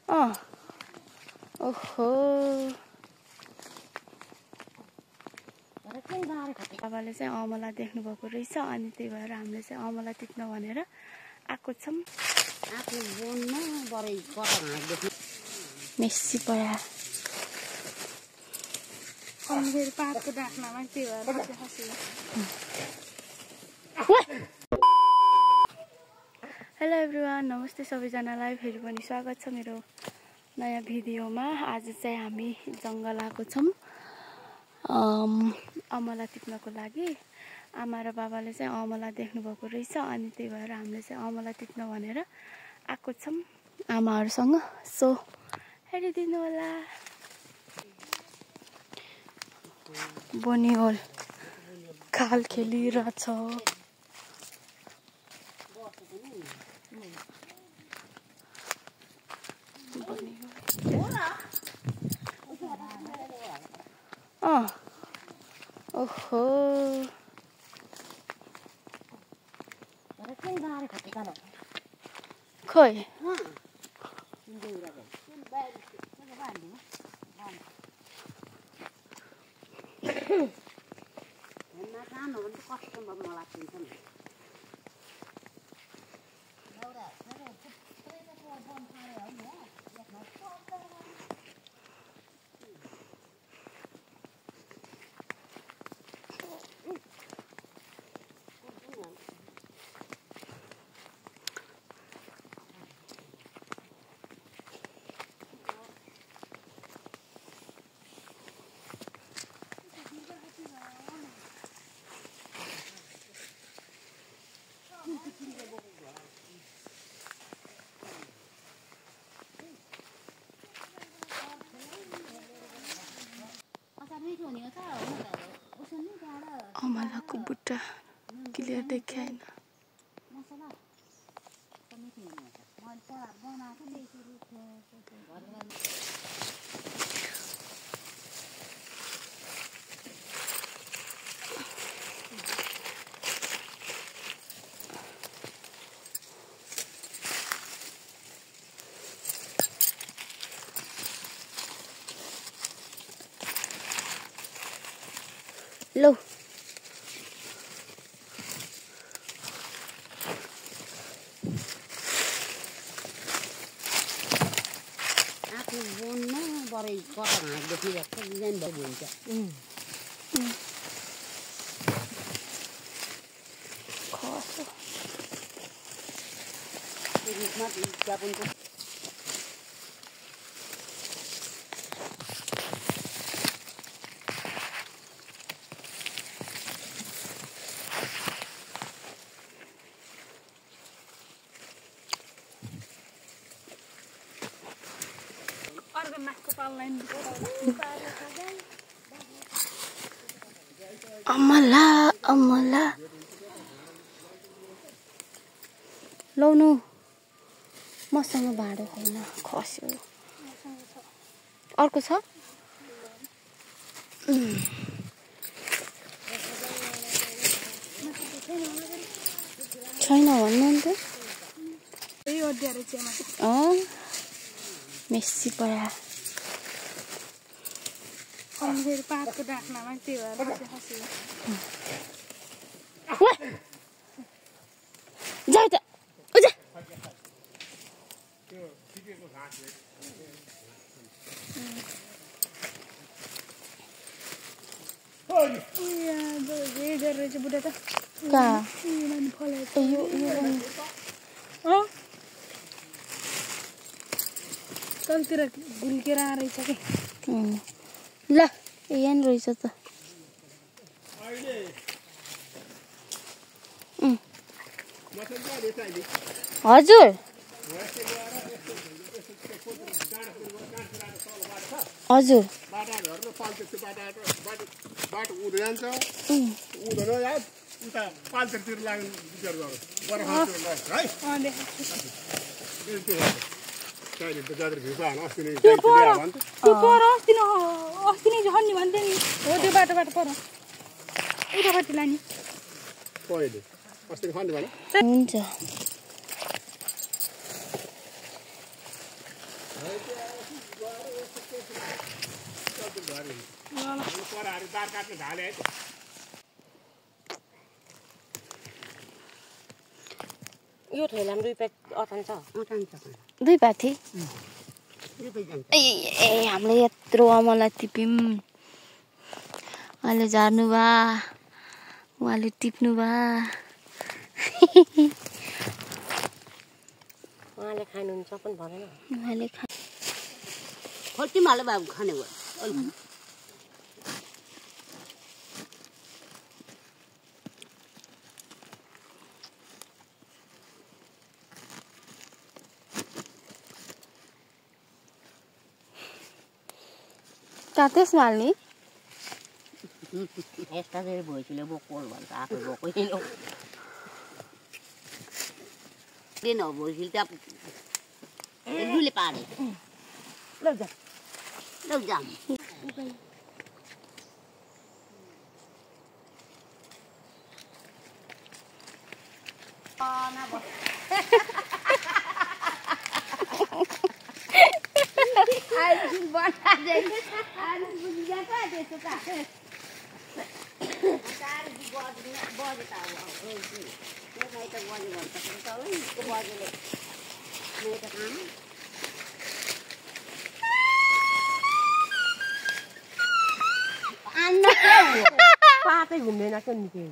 ओहो बाबाले चाहिँ अमला देख्नु भएको रहेछ अनि त्यही भएर हामीले चाहिँ अमला टिप्न भनेर आएको छौँ। मेसी परा पातको डाक्नामा त्यही भएर हेलो एभ्रिवान, नमस्ते सबैजनालाई फेरि पनि स्वागत छ मेरो नयाँ भिडियोमा। आज चाहिँ हामी जङ्गल आएको छौँ अमला टिप्नको लागि। आमा र बाबाले चाहिँ अमला देख्नु भएको रहेछ अनि त्यही भएर हामीले चाहिँ अमला टिप्न भनेर आएको छौँ आमाहरूसँग। सो हेरिदिनु होला। बनिवल खाल खेलिरहेछ। ओहो खोइ अमलाको बुट्टा क्लियर देखाएन। लो आफू बोनमा बरै कता घाँस देखिरहेको डिजाइन भएको हुन्छ। रुखमा चियापनको अमला अमला लौनु मसँग भाँडो छैन, खस्यो। अर्को छ छैन भन्नु नि त। मेसी परा पातको डाक्नामा त्यही भएर जाऊ त उजा बुढा त कहाँ तलतिर घुल्केर रहेछ कि ल यहाँ रहेछ त। हजुर हजुर अस्ति नै झन् नि भन्थे नि हो त्यो बाटोबाट पर उतापट्टि लाने हुन्छ। यो ठेलामा 2 प्याक अटान्छ 2 पाथी 2 प्याक जान्छ ए हामीले यत्रो अमला टिप्यौँ अहिले झार्नु भा उहाँले टिप्नु भा उहाँले खानुहुन्छ पनि भएन उहाँले खल्टी माले बाबु खाने हो त्यसमा हाल्ने यस्ता धेरै भैँसीले बोकोल भन्छ आफै बोको हिँड्यो दिन हो भैँसीले त्यहाँ दुले पारे लौ जा पातै घुम्दैन क्या निकै